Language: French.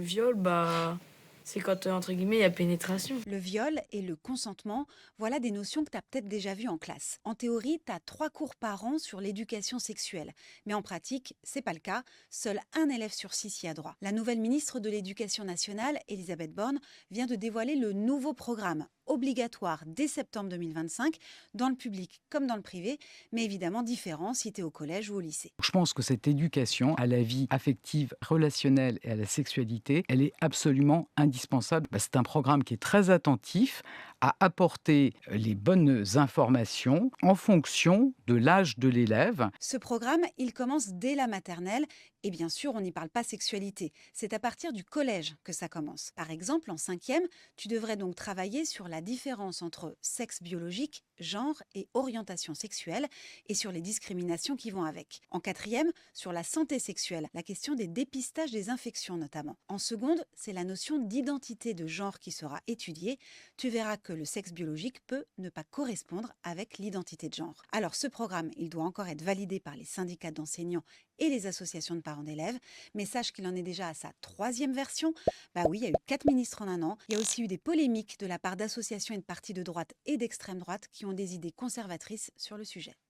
viol, c'est quand, entre guillemets, il y a pénétration. Le viol et le consentement, voilà des notions que tu as peut-être déjà vues en classe. En théorie, tu as 3 cours par an sur l'éducation sexuelle. Mais en pratique, c'est pas le cas. Seul un élève sur 6 y a droit. La nouvelle ministre de l'Éducation nationale, Elisabeth Borne, vient de dévoiler le nouveau programme obligatoire dès septembre 2025, dans le public comme dans le privé, mais évidemment différent si tu es au collège ou au lycée. Je pense que cette éducation à la vie affective, relationnelle et à la sexualité, elle est absolument indispensable. C'est un programme qui est très attentif à apporter les bonnes informations en fonction de l'âge de l'élève. Ce programme, il commence dès la maternelle et bien sûr, on n'y parle pas sexualité. C'est à partir du collège que ça commence. Par exemple, en cinquième, tu devrais donc travailler sur la différence entre sexe biologique, genre et orientation sexuelle et sur les discriminations qui vont avec. En quatrième, sur la santé sexuelle, la question des dépistages des infections notamment. En seconde, c'est la notion d'identité de genre qui sera étudiée. Tu verras que le sexe biologique peut ne pas correspondre avec l'identité de genre. Alors ce programme, il doit encore être validé par les syndicats d'enseignants et les associations de parents d'élèves, mais sache qu'il en est déjà à sa troisième version. Bah oui, il y a eu 4 ministres en un an. Il y a aussi eu des polémiques de la part d'associations et de partis de droite et d'extrême droite qui ont des idées conservatrices sur le sujet.